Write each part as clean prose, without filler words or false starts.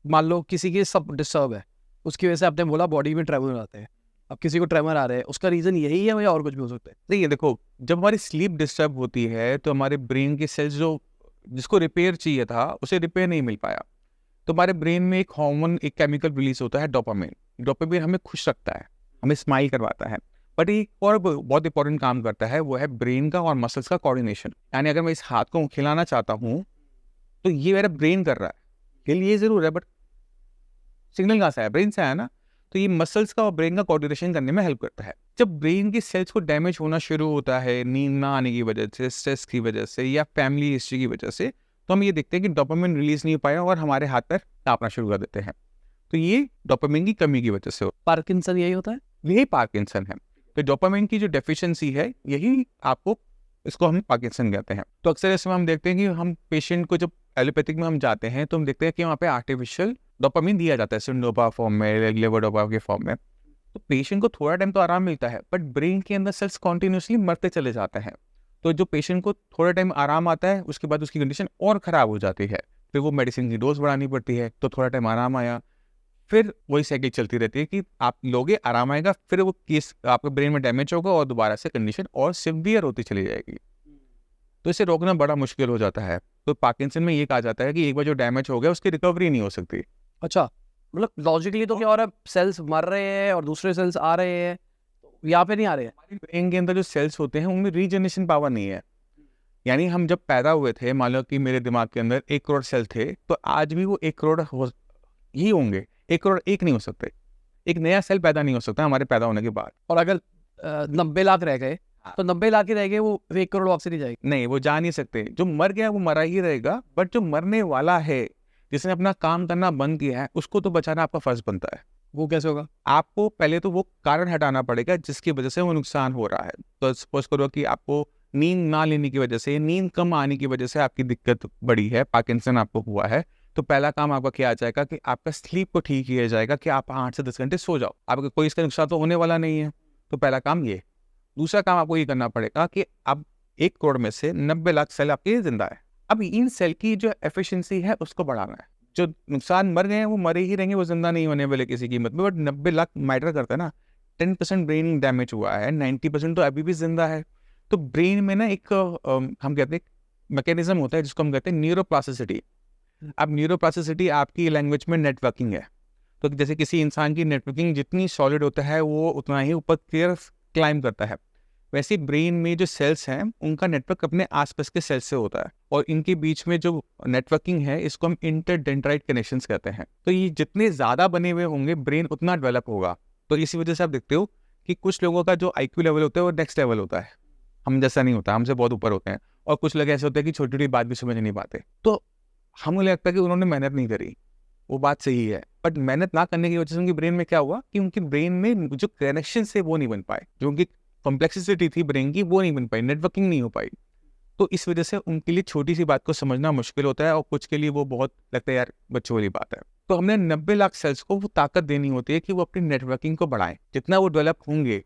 मान लो किसी की सब डिस्टर्ब है, उसकी वजह से आपने बोला बॉडी में ट्रेमर आते हैं, अब किसी को ट्रेमर आ रहे हैं, उसका रीजन यही है या और कुछ भी हो सकता है? देखिए देखो, जब हमारी स्लीप डिस्टर्ब होती है तो हमारे ब्रेन के सेल्स जो जिसको रिपेयर चाहिए था उसे रिपेयर नहीं मिल पाया। तो हमारे ब्रेन में एक हार्मोन, एक केमिकल रिलीज होता है डोपामिन। डोपामिन हमें खुश रखता है, हमें स्माइल करवाता है। बट एक और बहुत इंपॉर्टेंट काम करता है, वो है ब्रेन का और मसल्स का कोऑर्डिनेशन। यानी अगर मैं इस हाथ को खिलाना चाहता हूँ तो ये मेरा ब्रेन कर रहा है, हिल ये जरूर है बट सिग्नल कहाँ से आया? ब्रेन से आया ना। तो ये मसल्स का और ब्रेन का कोऑर्डिनेशन करने में हेल्प करता है। जब ब्रेन की सेल्स को डैमेज होना शुरू होता है नींद ना आने की वजह से, स्ट्रेस की वजह से या फैमिली हिस्ट्री की वजह से, तो हम ये देखते हैं कि डोपामिन रिलीज नहीं हो पाया और हमारे हाथ पैर कांपना शुरू कर देते हैं। तो ये डोपामिन की कमी की वजह से पार्किंसन यही होता है? यही पार्किंसन है। तो डोपामिन की जो डेफिशिएंसी है यही आपको, इसको हम पार्किंसन कहते हैं। तो अक्सर ऐसे में हम देखते हैं कि हम पेशेंट को जब एलोपैथिक में हम जाते हैं तो हम देखते हैं कि वहाँ पे आर्टिफिशियल डोपामिन दिया जाता है, सिंडोपा फॉर्म में, लेवोडोपा के फॉर्म में। तो पेशेंट को थोड़ा टाइम तो आराम मिलता है बट ब्रेन के अंदर सेल्स कॉन्टिन्यूसली मरते चले जाते हैं। तो जो पेशेंट को थोड़ा टाइम आराम आता है उसके बाद उसकी कंडीशन और ख़राब हो जाती है। फिर वो मेडिसिन की डोज बढ़ानी पड़ती है। तो थोड़ा टाइम आराम आया, फिर वही साइकिल चलती रहती है कि आप लोगे, आराम आएगा, फिर वो केस आपके ब्रेन में डैमेज होगा और दोबारा से कंडीशन और सिवियर होती चली जाएगी। तो इसे रोकना बड़ा मुश्किल हो जाता है। तो पार्किंसन में ये कहा जाता है कि एक बार जो डैमेज हो गया उसकी रिकवरी नहीं हो सकती। अच्छा, मतलब लॉजिकली तो क्या हो रहा है, सेल्स मर रहे हैं और दूसरे सेल्स आ रहे हैं, यहाँ पे नहीं आ रहे हैं? हमारे ब्रेन के अंदर जो सेल्स होते हैं उनमें रीजनरेशन पावर नहीं है। यानी हम जब पैदा हुए थे, मान लो कि मेरे दिमाग के अंदर 1 करोड़ सेल थे, तो आज भी वो 1 करोड़ ही होंगे। 1 करोड़ एक नहीं हो सकते। एक नया सेल पैदा नहीं हो सकता हमारे पैदा होने के बाद। और अगर 90 लाख रह गए हाँ। तो 90 लाख ही रह गए, वो 1 करोड़ वापसी नहीं जाएगी? नहीं, वो जा नहीं सकते। जो मर गया वो मरा ही रहेगा, बट जो मरने वाला है, जिसने अपना काम करना बंद किया है, उसको तो बचाना आपका फर्ज बनता है। वो कैसे होगा? आपको पहले तो वो कारण हटाना पड़ेगा जिसकी वजह से वो नुकसान हो रहा है। तो सपोज करो कि आपको नींद ना लेने की वजह से, नींद कम आने की वजह से आपकी दिक्कत बड़ी है, पार्किंसन आपको हुआ है। तो पहला काम आपका क्या आ जाएगा कि आपका स्लीप को ठीक किया जाएगा कि आप 8 से 10 घंटे सो जाओ। आपका कोई इसका नुकसान तो होने वाला नहीं है। तो पहला काम ये। दूसरा काम आपको ये करना पड़ेगा कि अब 1 करोड़ में से 90 लाख सेल आपके जिंदा है। अब इन सेल की जो एफिशिएंसी है उसको बढ़ाना है। जो नुकसान मर गए हैं वो मरे ही रहेंगे, वो जिंदा नहीं होने वाले किसी कीमत में। बट 90 लाख मैटर करता है ना। 10% ब्रेन डैमेज हुआ है, 90% तो अभी भी जिंदा है। तो ब्रेन में ना एक हम कहते हैं मैकेनिज्म होता है जिसको हम कहते हैं न्यूरोप्लास्टिसिटी। अब न्यूरोप्लास्टिसिटी आपकी लैंग्वेज में नेटवर्किंग है। तो जैसे किसी इंसान की नेटवर्किंग जितनी सॉलिड होता है वो उतना ही ऊपर क्लाइम करता है। वैसे ब्रेन में जो सेल्स हैं उनका नेटवर्क अपने आसपास के सेल्स से होता है और इनके बीच में जो नेटवर्किंग है इसको हम इंटरडेंड्राइट कनेक्शंस कहते हैं। तो ये जितने ज़्यादा बने हुए होंगे ब्रेन उतना डेवलप होगा। तो इसी वजह से आप देखते हो कि कुछ लोगों का जो आईक्यू लेवल होता है वो नेक्स्ट लेवल होता है। हम जैसा नहीं होता, हमसे बहुत ऊपर होते हैं। और कुछ लोग ऐसे होते हैं कि छोटी छोटी बात भी समझ नहीं पाते। तो हमें लगता है कि उन्होंने मेहनत नहीं करी। वो बात सही है, बट मेहनत ना करने की वजह से उनके ब्रेन में क्या हुआ कि उनके ब्रेन में जो कनेक्शन है वो नहीं बन पाए, जो उनकी कॉम्प्लेक्सिटी थी ब्रेन की वो नहीं बन पाई, नेटवर्किंग नहीं हो पाई। तो इस वजह से उनके लिए छोटी सी बात को समझना मुश्किल होता है और कुछ के लिए वो बहुत लगता है यार बच्चों वाली बात है। तो हमने 90 लाख सेल्स को वो ताकत देनी होती है कि वो अपनी नेटवर्किंग को बढ़ाएं। जितना वो डेवलप होंगे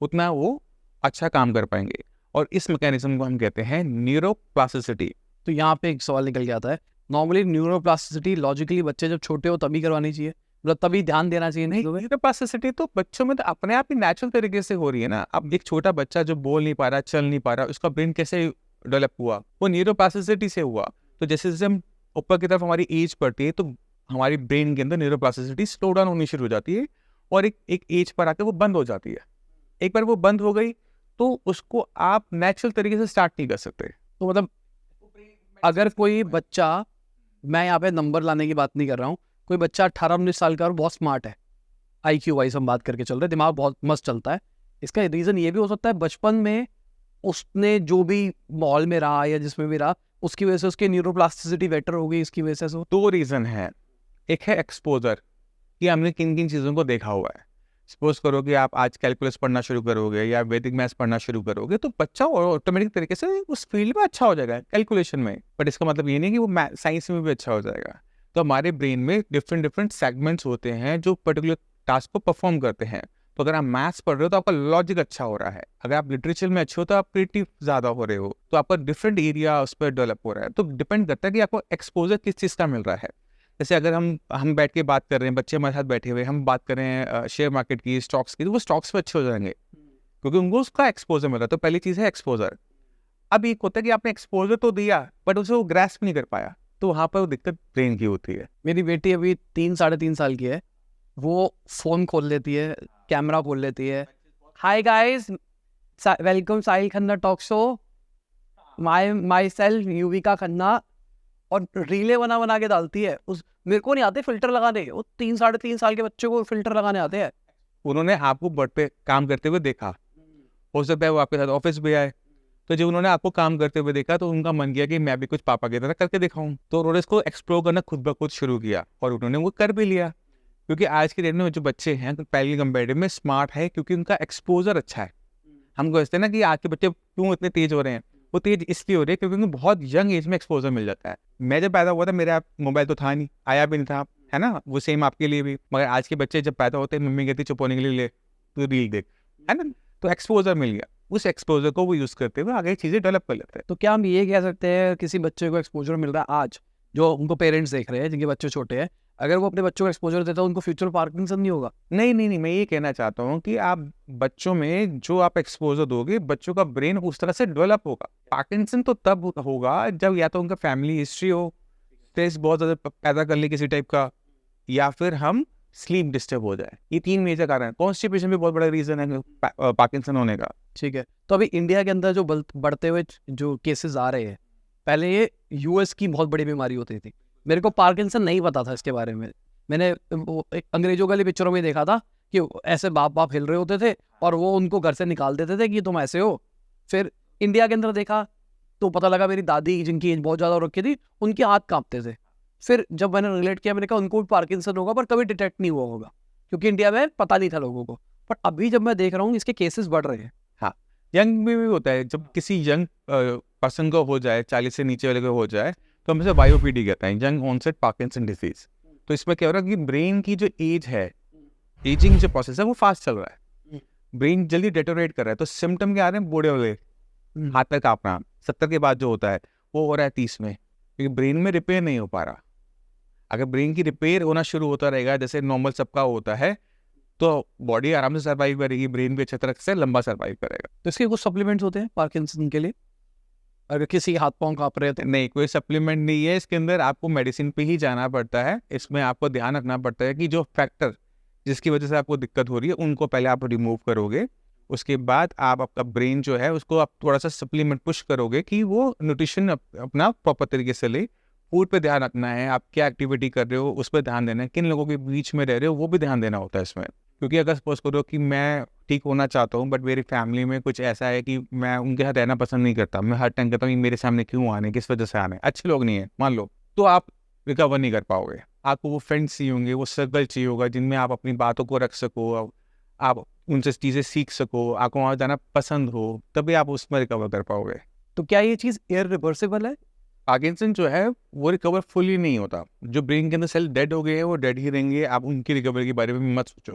उतना वो अच्छा काम कर पाएंगे। और इस मैकेनिज्म को हम कहते हैं न्यूरोप्लास्टिसिटी। तो यहाँ पे एक सवाल निकल के आता है, नॉर्मली न्यूरोप्लास्टिसिटी लॉजिकली बच्चे जब छोटे हो तभी करवानी चाहिए, मतलब तभी ध्यान देना चाहिए नहीं, चीज़ों पे? न्यूरोप्लास्टिसिटी तो बच्चों में तो अपने आप ही नेचुरल तरीके से हो रही है ना। अब एक छोटा बच्चा जो बोल नहीं पा रहा, चल नहीं पा रहा, उसका ब्रेन कैसे डेवलप हुआ? वो न्यूरोप्लास्टिसिटी से हुआ। तो जैसे जैसे हम ऊपर की तरफ हमारी एज बढ़ती है तो हमारी ब्रेन के अंदर न्यूरोप्लास्टिसिटी स्लो डाउन होनी शुरू हो जाती है और एक एक एज पर आकर वो बंद हो जाती है। एक बार वो बंद हो गई तो उसको आप नेचुरल तरीके से स्टार्ट नहीं कर सकते। तो मतलब अगर कोई बच्चा, मैं यहाँ पे नंबर लाने की बात नहीं कर रहा हूँ, कोई बच्चा 18-19 साल का और बहुत स्मार्ट है, IQ वाइज हम बात करके चल रहे हैं, दिमाग बहुत मस्त चलता है, इसका रीज़न ये भी हो सकता है बचपन में उसने जो भी माहौल में रहा या जिसमें भी रहा उसकी वजह से उसकी न्यूरोप्लास्टिसिटी बेटर हो गई, इसकी वजह से? 2 रीज़न है। एक है एक्सपोजर, कि हमने किन किन चीज़ों को देखा हुआ है। सपोज करो कि आप आज कैलकुलस पढ़ना शुरू करोगे या वैदिक मैथ्स पढ़ना शुरू करोगे तो बच्चा ऑटोमेटिक तरीके से उस फील्ड में अच्छा हो जाएगा, कैलकुलेशन में। बट इसका मतलब ये नहीं कि वो साइंस में भी अच्छा हो जाएगा। तो हमारे ब्रेन में डिफरेंट डिफरेंट सेगमेंट्स होते हैं जो पर्टिकुलर टास्क को परफॉर्म करते हैं। तो अगर आप मैथ्स पढ़ रहे हो तो आपका लॉजिक अच्छा हो रहा है, अगर आप लिटरेचर में अच्छे हो तो आप क्रिएटिव ज़्यादा हो रहे हो, तो आपका डिफरेंट एरिया उस पर डेवलप हो रहा है। तो डिपेंड करता है कि आपको एक्सपोजर किस चीज़ का मिल रहा है। जैसे अगर हम बैठ के बात कर रहे हैं, बच्चे हमारे साथ बैठे हुए, हम बात कर रहे हैं शेयर मार्केट की, स्टॉक्स की, तो वो स्टॉक्स पे अच्छे हो जाएंगे क्योंकि उनको उसका एक्सपोजर मिला। तो पहली चीज़ है एक्सपोजर। अब एक होता है कि आपने एक्सपोजर तो दिया बट उसे वो ग्रैस्प नहीं कर पाया, तो वहाँ पर वो दिक्कत ब्रेन की होती है। मेरी बेटी अभी 3-3.5 साल की है, वो फ़ोन खोल लेती है, कैमरा खोल लेती है, hi guys, welcome Sahil Khanna talk show, my self Yuvika Khanna, और रीलें बना बना के डालती है। उस मेरे को नहीं आते फिल्टर लगाने, वो 3-3.5 साल के बच्चे को फिल्टर लगाने आते हैं। उन्होंने आपको बढ़ते काम करते हुए देखा, हो सकता है वो आपके साथ ऑफिस भी आए, तो जब उन्होंने आपको काम करते हुए देखा तो उनका मन किया कि मैं भी कुछ पापा की तरह करके दिखाऊं, तो उन्होंने इसको एक्सप्लोर करना खुद ब खुद शुरू किया और उन्होंने वो कर भी लिया। क्योंकि आज के डेट में जो बच्चे हैं तो पहले कंपेरेटिव में स्मार्ट है क्योंकि उनका एक्सपोजर अच्छा है। हम कहते हैं ना कि आज के बच्चे क्यों इतने तेज हो रहे हैं, वो तेज इसलिए हो रहे हैं क्योंकि उनको बहुत यंग एज में एक्सपोजर मिल जाता है। मैं जब पैदा हुआ था मेरा मोबाइल तो था नहीं, आया भी नहीं था, है ना, वो सेम आपके लिए भी। मगर आज के बच्चे जब पैदा होते हैं मम्मी कहती चुप होने के लिए ले तो रील देख, है ना, तो एक्सपोजर मिल गया, उस एक्सपोजर को वो यूज़ करते हुए आगे चीज़ें डेवलप कर लेते हैं। तो क्या हम ये कह सकते हैं किसी बच्चे को एक्सपोजर मिल रहा है आज, जो उनको पेरेंट्स देख रहे हैं जिनके बच्चे छोटे हैं, अगर वो अपने बच्चों को एक्सपोजर देता है उनको फ्यूचर पार्किंसन नहीं होगा? नहीं, मैं ये कहना चाहता हूँ कि आप बच्चों में जो आप एक्सपोजर दोगे बच्चों का ब्रेन उस तरह से डेवलप होगा। पार्किंसन तो तब होगा जब या तो उनका फैमिली हिस्ट्री हो, स्ट्रेस बहुत ज़्यादा पैदा कर ले किसी टाइप का, या फिर हम स्लीप डिस्टर्ब हो जाए। ये 3 मेजर कारण है। कॉन्स्टिपेशन भी बहुत बड़ा रीज़न है पार्किंसन होने का। ठीक है, तो अभी इंडिया के अंदर जो बढ़ते हुए जो केसेस आ रहे हैं, पहले ये यूएस की बहुत बड़ी बीमारी होती थी। मेरे को पार्किंसन नहीं पता था इसके बारे में। मैंने वो एक अंग्रेजों वाली पिक्चरों में देखा था कि ऐसे बाप हिल रहे होते थे और वो उनको घर से निकाल देते थे कि तुम ऐसे हो। फिर इंडिया के अंदर देखा तो पता लगा मेरी दादी जिनकी एज बहुत ज़्यादा हो रखी थी, उनके हाथ कांपते थे। फिर जब मैंने रिलेट किया मैंने कहा उनको भी पार्किंसन होगा पर कभी डिटेक्ट नहीं हुआ होगा क्योंकि इंडिया में पता नहीं था लोगों को। पर अभी जब मैं देख रहा हूँ इसके केसेस बढ़ रहे हैं। हाँ, यंग में भी होता है। जब किसी यंग पर्सन को हो जाए, 40 से नीचे वाले को हो जाए, तो हम इसे वायोपीडी कहते हैं, यंग ऑनसेट पार्किंसन डिजीज। तो इसमें क्या हो रहा है कि ब्रेन की जो एज है, एजिंग जो प्रोसेस है वो फास्ट चल रहा है, ब्रेन जल्दी डेटोरेट कर रहा है। तो सिम्टम क्या आ रहे हैं, बूढ़े वाले, हाथ पैर कांपना। 70 के बाद जो होता है वो हो रहा है 30 में, क्योंकि ब्रेन में रिपेयर नहीं हो पा रहा। अगर ब्रेन की रिपेयर होना शुरू होता रहेगा जैसे नॉर्मल सबका होता है, तो बॉडी आराम से सर्वाइव करेगी, ब्रेन भी अच्छी तरह से लंबा सर्वाइव करेगा। तो इसके कुछ सप्लीमेंट्स होते हैं पार्किंसन के लिए, अगर किसी हाथ पांव कांप रहे हैं तो? नहीं, कोई सप्लीमेंट नहीं है इसके अंदर, आपको मेडिसिन पे ही जाना पड़ता है। इसमें आपको ध्यान रखना पड़ता है कि जो फैक्टर जिसकी वजह से आपको दिक्कत हो रही है उनको पहले आप रिमूव करोगे, उसके बाद आप आपका ब्रेन जो है उसको आप थोड़ा सा सप्लीमेंट पुश करोगे कि वो न्यूट्रिशन अपना प्रॉपर तरीके से ले। फूड पे ध्यान रखना है, आप क्या एक्टिविटी कर रहे हो उस पर ध्यान देना है, किन लोगों के बीच में रह रहे हो वो भी ध्यान देना होता है इसमें। क्योंकि अगर सपोज करो कि मैं ठीक होना चाहता हूँ बट मेरी फैमिली में कुछ ऐसा है कि मैं उनके साथ रहना पसंद नहीं करता, मैं हर टाइम कहता हूँ मेरे सामने क्यों आने, किस वजह से आने, अच्छे लोग नहीं है मान लो, तो आप रिकवर नहीं कर पाओगे। आपको वो फ्रेंड्स चाहिए होंगे, वो सर्कल चाहिए होगा जिनमें आप अपनी बातों को रख सको, आप उनसे चीज़ें सीख सको, आपको वहाँ जाना पसंद हो, तभी आप उसमें रिकवर कर पाओगे। तो क्या ये चीज़ इररिवर्सिबल है? पार्किंसन जो है वो रिकवर फुली नहीं होता। जो ब्रेन के अंदर सेल डेड हो गए हैं वो डेड ही रहेंगे, आप उनकी रिकवरी के बारे में मत सोचो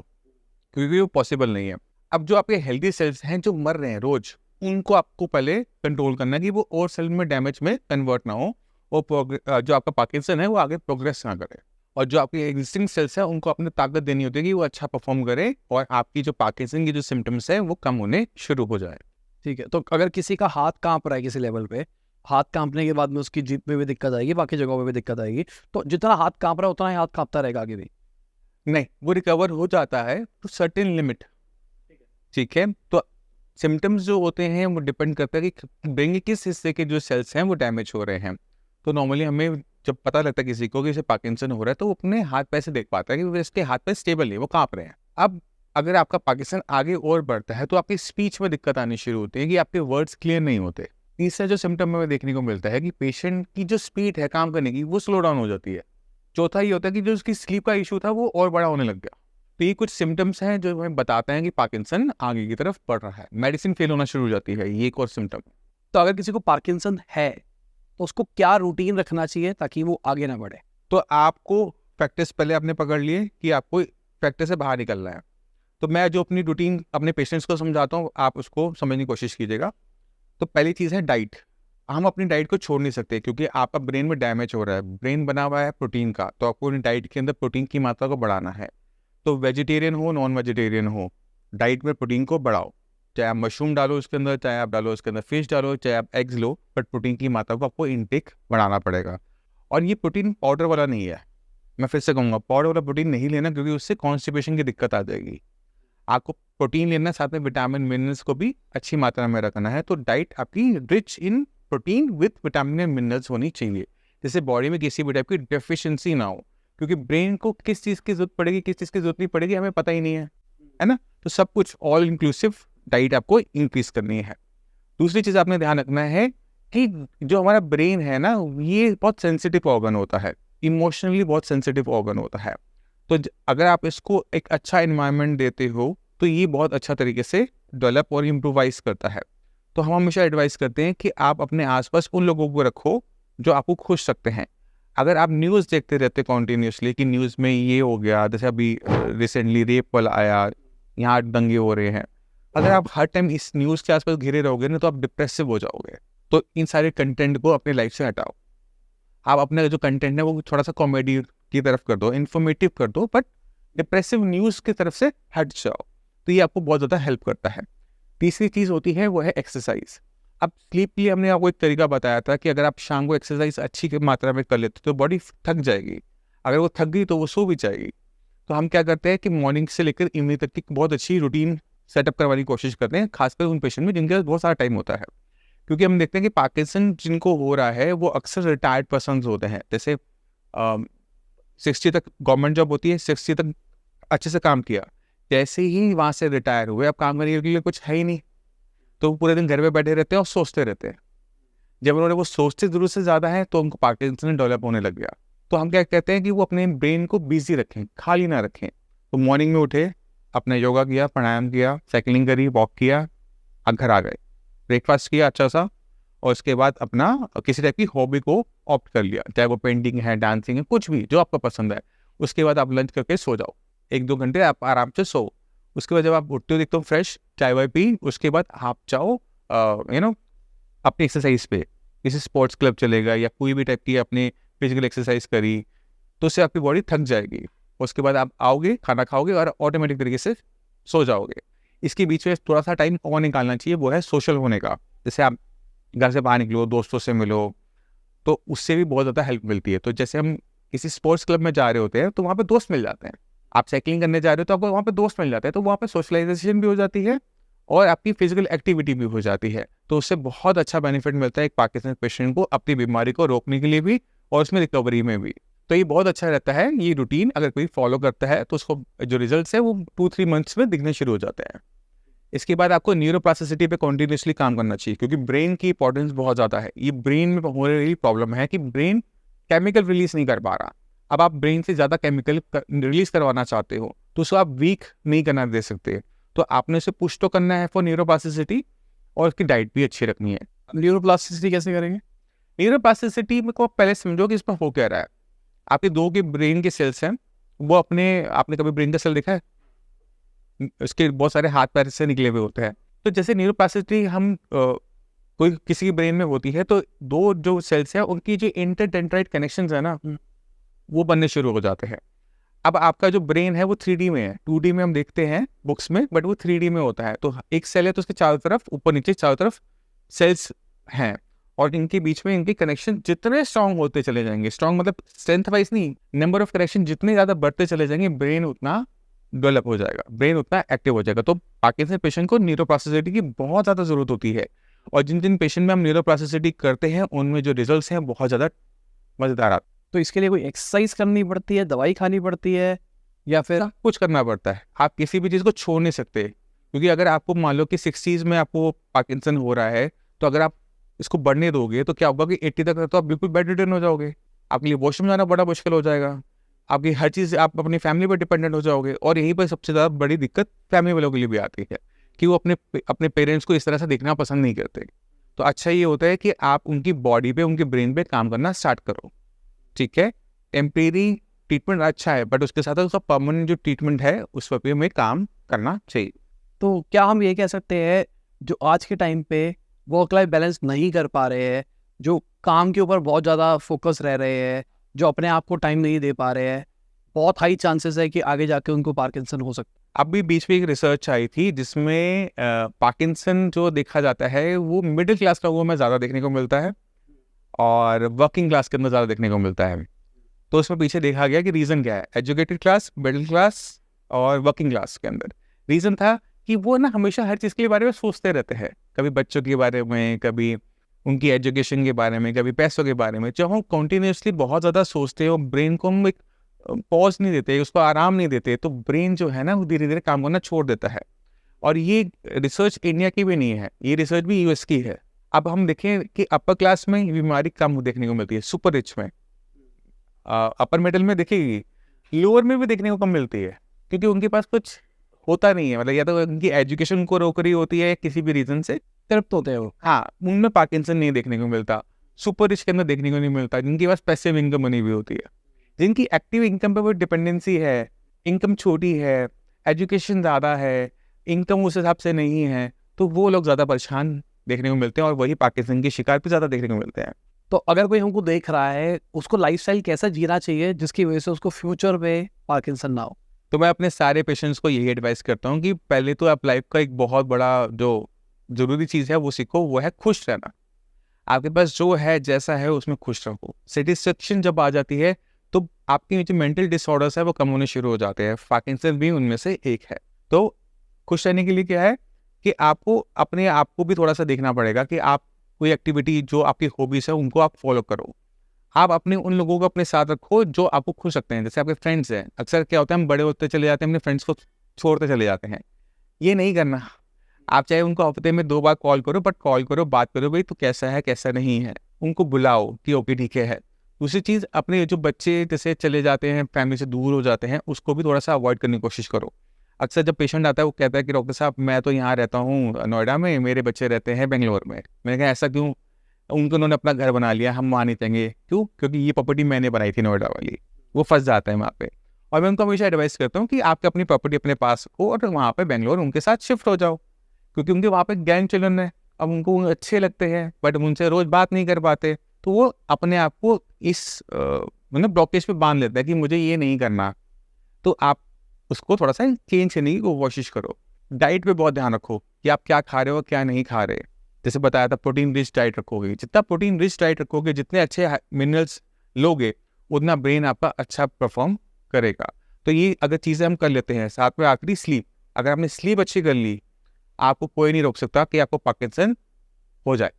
क्योंकि वो पॉसिबल नहीं है। अब जो आपके हेल्दी सेल्स हैं जो मर रहे हैं रोज, उनको आपको पहले कंट्रोल करना है कि वो और सेल में डैमेज में कन्वर्ट ना हो, और जो आपका पार्किंसन है वो आगे प्रोग्रेस ना करे। और जो आपके एग्जिस्टिंग सेल्स हैं उनको अपने ताकत देनी होती है कि वो अच्छा परफॉर्म करे और आपकी जो पार्किंसन की जो सिम्टम्स है वो कम होने शुरू हो जाए। ठीक है, तो अगर किसी का हाथ कांप रहा है किसी लेवल पे, हाथ कांपने के बाद में उसकी जीभ में भी दिक्कत आएगी, बाकी जगहों पे भी दिक्कत आएगी, तो जितना हाथ कांप रहा है उतना ही हाथ कांपता रहेगा आगे भी? नहीं, वो रिकवर हो जाता है टू सर्टेन लिमिट। ठीक है, तो सिम्टम्स जो होते हैं वो डिपेंड करता है कि ब्रेन के किस हिस्से के जो सेल्स हैं वो डैमेज हो रहे हैं। तो नॉर्मली हमें जब पता लगता है किसी को कि इसे पार्किंसन हो रहा है तो वो अपने हाथ पैर से देख पाता है कि इसके हाथ पैर स्टेबल है, वो कांप रहे हैं। अब अगर आपका पार्किंसन आगे और बढ़ता है तो आपकी स्पीच में दिक्कत आनी शुरू होती है कि आपके वर्ड्स क्लियर नहीं होते। तीसरा जो सिम्टम हमें देखने को मिलता है कि पेशेंट की जो स्पीड है काम करने की वो स्लो डाउन हो जाती है। चौथा ये होता है कि जो उसकी स्लीप का इशू था वो और बड़ा होने लग गया। तो ये कुछ सिम्टम्स हैं जो हमें बताते हैं कि पार्किंसन आगे की तरफ बढ़ रहा है, मेडिसिन फेल होना शुरू हो जाती है, ये एक और सिम्टम। तो अगर किसी को पार्किंसन है तो उसको क्या रूटीन रखना चाहिए ताकि वो आगे ना बढ़े? तो आपको फैक्टर्स पहले आपने पकड़ लिए कि आपको फैक्टर से बाहर निकलना है, तो मैं जो अपनी रूटीन अपने पेशेंट्स को समझाता हूँ आप उसको समझने की कोशिश कीजिएगा। तो पहली चीज़ है डाइट। हम अपनी डाइट को छोड़ नहीं सकते क्योंकि आपका ब्रेन में डैमेज हो रहा है। ब्रेन बना हुआ है प्रोटीन का, तो आपको अपनी डाइट के अंदर प्रोटीन की मात्रा को बढ़ाना है। तो वेजिटेरियन हो नॉन वेजिटेरियन हो, डाइट में प्रोटीन को बढ़ाओ। चाहे आप मशरूम डालो उसके अंदर, चाहे आप डालो उसके अंदर फिश डालो, चाहे आप एग्स लो, बट प्रोटीन की मात्रा को आपको इनटेक बढ़ाना पड़ेगा। और ये प्रोटीन पाउडर वाला नहीं है, मैं फिर से कहूँगा पाउडर वाला प्रोटीन नहीं लेना, क्योंकि उससे कॉन्स्टिपेशन की दिक्कत आ जाएगी। आपको प्रोटीन लेना, साथ में विटामिन मिनरल्स को भी अच्छी मात्रा में रखना है। तो डाइट आपकी rich in protein with vitamin and minerals होनी चाहिए, जिससे बॉडी में किसी भी टाइप की डेफिशिएंसी ना हो। क्योंकि ब्रेन को किस चीज़ की जरूरत पड़ेगी, किस चीज़ की जरूरत नहीं पड़ेगी, हमें पता ही नहीं है ना। तो सब कुछ ऑल इंक्लूसिव डाइट आपको इंक्रीज करनी है। दूसरी चीज़ आपने ध्यान रखना है कि जो हमारा ब्रेन है ना, ये बहुत सेंसिटिव ऑर्गन होता है, इमोशनली बहुत सेंसिटिव ऑर्गन होता है। तो अगर आप इसको एक अच्छा इन्वायरमेंट देते हो तो ये बहुत अच्छा तरीके से डेवलप और इम्प्रोवाइज करता है। तो हम हमेशा एडवाइस करते हैं कि आप अपने आसपास उन लोगों को रखो जो आपको खुश रखते हैं। अगर आप न्यूज़ देखते रहते कॉन्टीन्यूसली कि न्यूज़ में ये हो गया, जैसे अभी रिसेंटली रेप वाला आया, यहाँ दंगे हो रहे हैं, अगर आप हर टाइम इस न्यूज़ के आसपास घिरे रहोगे ना, तो आप डिप्रेसिव हो जाओगे। तो इन सारे कंटेंट को अपनी लाइफ से हटाओ। आप अपने जो कंटेंट है वो थोड़ा सा कॉमेडी की तरफ कर दो, इन्फॉर्मेटिव कर दो, बट डिप्रेसिव न्यूज़ की तरफ से हट जाओ। तो ये आपको बहुत ज़्यादा हेल्प करता है। तीसरी चीज़ होती है वो है एक्सरसाइज। अब स्लीप के लिए हमने आपको एक तरीका बताया था कि अगर आप शाम को एक्सरसाइज अच्छी मात्रा में कर लेते तो बॉडी थक जाएगी। अगर वो थक गई तो वो सो भी जाएगी। तो हम क्या करते हैं कि मॉर्निंग से लेकर इवनिंग तक की बहुत अच्छी रूटीन सेटअप करवाने की कोशिश करते हैं, खासकर उन पेशेंट में जिनके पास बहुत सारा टाइम होता है। क्योंकि हम देखते हैं कि पार्किंसन जिनको हो रहा है वो अक्सर रिटायर्ड पर्सन्स होते हैं। जैसे 60 तक गवर्नमेंट जॉब होती है, 60 तक अच्छे से काम किया, जैसे ही वहाँ से रिटायर हुए अब काम करने के लिए कुछ है ही नहीं, तो वो पूरे दिन घर पे बैठे रहते हैं और सोचते रहते हैं। जब उन्होंने वो सोचते जरूरत से ज़्यादा है तो उनको पार्किंसन डेवलप होने लग गया। तो हम क्या कहते हैं कि वो अपने ब्रेन को बिजी रखें, खाली ना रखें। तो मॉर्निंग में उठे, अपने योगा किया, प्राणायाम किया, साइकिलिंग करी, वॉक किया, अब घर आ गए, ब्रेकफास्ट किया अच्छा सा, और उसके बाद अपना किसी टाइप की हॉबी को ऑप्ट कर लिया, चाहे वो पेंटिंग है, डांसिंग है, कुछ भी जो आपको पसंद है। उसके बाद आप लंच करके सो जाओ, 1-2 घंटे आप आराम से सो। उसके बाद जब आप उठते हो एकदम फ्रेश, चाय वाय पी, उसके बाद आप जाओ अपनी एक्सरसाइज पे, किसी स्पोर्ट्स क्लब चलेगा या कोई भी टाइप की अपनी फिजिकल एक्सरसाइज करी, तो उससे आपकी बॉडी थक जाएगी। उसके बाद आप आओगे, खाना खाओगे और ऑटोमेटिक तरीके से सो जाओगे। इसके बीच में थोड़ा सा टाइम और निकालना चाहिए, वो है सोशल होने का। जैसे आप घर से बाहर निकलो, दोस्तों से मिलो, तो उससे भी बहुत ज़्यादा हेल्प मिलती है। तो जैसे हम किसी स्पोर्ट्स क्लब में जा रहे होते हैं तो वहाँ पे दोस्त मिल जाते हैं, आप साइकिलिंग करने जा रहे हो तो आपको वहाँ पे दोस्त मिल जाते हैं, तो वहाँ पे सोशलाइजेशन भी हो जाती है और आपकी फिजिकल एक्टिविटी भी हो जाती है। तो उससे बहुत अच्छा बेनिफिट मिलता है एक पार्किंसन पेशेंट को, अपनी बीमारी को रोकने के लिए भी और उसमें रिकवरी में भी। तो ये बहुत अच्छा रहता है ये रूटीन, अगर कोई फॉलो करता है तो उसको जो रिजल्ट्स है वो 2-3 मंथ्स में दिखने शुरू हो जाते हैं। इसके बाद आपको न्यूरोप्लास्टिसिटी पे कॉन्टिन्यूसली काम करना चाहिए, क्योंकि ब्रेन की इंपॉर्टेंस बहुत ज़्यादा है। ये ब्रेन में हो रही प्रॉब्लम है कि ब्रेन केमिकल रिलीज नहीं कर पा रहा। अब आप ब्रेन से ज़्यादा केमिकल रिलीज करवाना चाहते हो तो उसको आप वीक नहीं करना दे सकते, तो आपने उसे पुश तो करना है फॉर न्यूरोप्लास्टिसिटी, और उसकी डाइट भी अच्छी रखनी है। न्यूरोप्लास्टिसिटी कैसे करेंगे? न्यूरोप्लास्टिसिटी में को पहले समझो कि इसमें हो क्या रहा है। आपके 2 के ब्रेन के सेल्स हैं, वो आपने कभी ब्रेन का सेल देखा है? उसके बहुत सारे हाथ पैर से निकले हुए होते हैं। तो जैसे न्यूरोप्लास्टिसिटी हम कोई किसी के ब्रेन में होती है तो 2 जो सेल्स हैं उनकी जो इंटरडेंड्राइट कनेक्शंस है ना, वो बनने शुरू हो जाते हैं। अब आपका जो ब्रेन है वो 3D में है, 2D में हम देखते हैं बुक्स में, बट वो 3D में होता है। तो एक सेल है तो उसके चारों तरफ, ऊपर नीचे चारों तरफ सेल्स हैं, और इनके बीच में इनके कनेक्शन जितने स्ट्रांग होते चले जाएंगे, स्ट्रांग मतलब स्ट्रेंथ वाइज नहीं, नंबर ऑफ कनेक्शन जितने ज़्यादा बढ़ते चले जाएंगे, ब्रेन उतना डेवलप हो जाएगा, ब्रेन उतना एक्टिव हो जाएगा। तो पार्किंसन पेशेंट को न्यूरोप्लास्टिसिटी की बहुत ज़्यादा ज़रूरत होती है, और जिन जिन पेशेंट में हम न्यूरोप्लास्टिसिटी करते हैं उनमें जो रिजल्ट्स हैं बहुत ज़्यादा मज़ेदार आते हैं। तो इसके लिए कोई एक्सरसाइज करनी पड़ती है, दवाई खानी पड़ती है, या फिर सब कुछ करना पड़ता है। आप किसी भी चीज़ को छोड़ नहीं सकते, क्योंकि अगर आपको मान लो कि 60s में आपको पार्किंसन हो रहा है, तो अगर आप इसको बढ़ने दोगे तो क्या होगा कि 80 तक तो आप बिल्कुल बेड रिटर्न हो जाओगे, आपके लिए वॉशरूम जाना बड़ा मुश्किल हो जाएगा, आपकी हर चीज़ आप अपनी फैमिली पर डिपेंडेंट हो जाओगे। और यहीं पर सबसे ज़्यादा बड़ी दिक्कत फैमिली वालों के लिए भी आती है कि वो अपने पेरेंट्स को इस तरह से देखना पसंद नहीं करते। तो अच्छा ये होता है कि आप उनकी बॉडी पे, उनके ब्रेन पे काम करना स्टार्ट करो, ठीक है। टेम्परेरी ट्रीटमेंट अच्छा है, बट उसके साथ उसका परमानेंट जो ट्रीटमेंट है उस पर भी हमें काम करना चाहिए। तो क्या हम ये कह सकते हैं जो आज के टाइम पे वर्क लाइफ बैलेंस नहीं कर पा रहे हैं, जो काम के ऊपर बहुत ज़्यादा फोकस रह रहे हैं, जो अपने आप को टाइम नहीं दे पा रहे हैं, बहुत हाई चांसेस है कि आगे जाके उनको पार्किंसन हो सकता है। अभी बीच में एक रिसर्च आई थी जिसमें पार्किंसन जो देखा जाता है वो मिडिल क्लास लोगों में ज़्यादा देखने को मिलता है और वर्किंग क्लास के अंदर ज़्यादा देखने को मिलता है। तो उसमें पीछे देखा गया कि रीज़न क्या है, एजुकेटेड क्लास, मिडिल क्लास और वर्किंग क्लास के अंदर रीज़न था कि वो ना हमेशा हर चीज़ के बारे में सोचते रहते हैं, कभी बच्चों के बारे में, कभी उनकी एजुकेशन के बारे में, कभी पैसों के बारे में। जब हम कॉन्टीन्यूसली बहुत ज़्यादा सोचते हैं और ब्रेन को हम एक पॉज नहीं देते, उसको आराम नहीं देते, तो ब्रेन जो है ना वो धीरे धीरे काम करना छोड़ देता है। और ये रिसर्च इंडिया की भी नहीं है, ये रिसर्च भी यूएस की है। अब हम देखें कि अपर क्लास में ये बीमारी कम देखने को मिलती है, सुपर रिच में, अपर मिडिल में दिखेगी, लोअर में भी देखने को कम मिलती है, क्योंकि उनके पास कुछ होता नहीं है, मतलब या तो उनकी एजुकेशन को रोक रही होती है या किसी भी रीजन से तृप्त होते हैं वो। हाँ, उनमें पार्किंसन नहीं देखने को मिलता, सुपर रिच के अंदर देखने को नहीं मिलता, जिनके पास पैसिव इनकम बनी हुई होती है। जिनकी एक्टिव इनकम पे वो डिपेंडेंसी है, इनकम छोटी है, एजुकेशन ज़्यादा है, इनकम उस हिसाब से नहीं है, तो वो लोग ज़्यादा परेशान देखने को मिलते हैं और वही पार्किंसन के शिकार भी ज़्यादा देखने को मिलते हैं। तो अगर कोई हमको देख रहा है, उसको लाइफस्टाइल कैसा जीना चाहिए जिसकी वजह से उसको फ्यूचर में पार्किंसन ना हो? तो मैं अपने सारे पेशेंट्स को यही एडवाइस करता हूँ कि पहले तो आप लाइफ का एक बहुत बड़ा जो ज़रूरी चीज़ है वो सीखो, वो है खुश रहना। आपके पास जो है जैसा है उसमें खुश रहो। सेटिस्फेक्शन जब आ जाती है तो आपके जो मेंटल डिसऑर्डर्स है वो कम होने शुरू हो जाते हैं। पार्किंसन भी उनमें से एक है। तो खुश रहने के लिए क्या है कि आपको अपने आप को भी थोड़ा सा देखना पड़ेगा कि आप कोई एक्टिविटी जो आपकी हॉबीज़ है उनको आप फॉलो करो। आप अपने उन लोगों को अपने साथ रखो जो आपको खुश रखते हैं। जैसे आपके फ्रेंड्स हैं, अक्सर क्या होता है हम बड़े होते चले जाते हैं, अपने फ्रेंड्स को छोड़ते चले जाते हैं। ये नहीं करना। आप चाहे उनको हफ्ते में 2 बार कॉल करो, बट कॉल करो, बात करो, भाई तो कैसा है, कैसा नहीं है। उनको बुलाओ कि ओके ठीक है। दूसरी चीज़, अपने जो बच्चे जैसे चले जाते हैं, फैमिली से दूर हो जाते हैं, उसको भी थोड़ा सा अवॉइड करने की कोशिश करो। अक्सर जब पेशेंट आता है वो कहता है कि डॉक्टर साहब मैं तो यहाँ रहता हूँ नोएडा में, मेरे बच्चे रहते हैं बेंगलोर में। मैंने कहा ऐसा क्यों? उन्होंने अपना घर बना लिया, हम वहाँ नहीं जाएंगे। क्यों? क्योंकि ये प्रॉपर्टी मैंने बनाई थी नोएडा वाली। वो फंस जाता है वहाँ पे। और मैं उनको हमेशा एडवाइस करता हूँ कि आपकी अपनी प्रॉपर्टी अपने पास रखो और वहाँ पे बेंगलोर उनके साथ शिफ्ट हो जाओ, क्योंकि उनके वहाँ पे गैंग चिल्ड्रन है। अब उनको अच्छे लगते हैं बट उनसे रोज बात नहीं कर पाते, तो वो अपने आप को इस मतलब ब्लॉकेज पे बांध लेता है कि मुझे ये नहीं करना। तो आप उसको थोड़ा सा चेंज करने की कोशिश करो। डाइट पे बहुत ध्यान रखो कि आप क्या खा रहे हो क्या नहीं खा रहे। जैसे बताया था, प्रोटीन रिच डाइट रखोगे, जितना प्रोटीन रिच डाइट रखोगे, जितने अच्छे मिनरल्स लोगे, उतना ब्रेन आपका अच्छा परफॉर्म करेगा। तो ये अगर चीज़ें हम कर लेते हैं, साथ में आखिरी स्लीप, अगर आपने स्लीप अच्छी कर ली, आपको कोई नहीं रोक सकता कि आपको पार्किंसन हो जाए।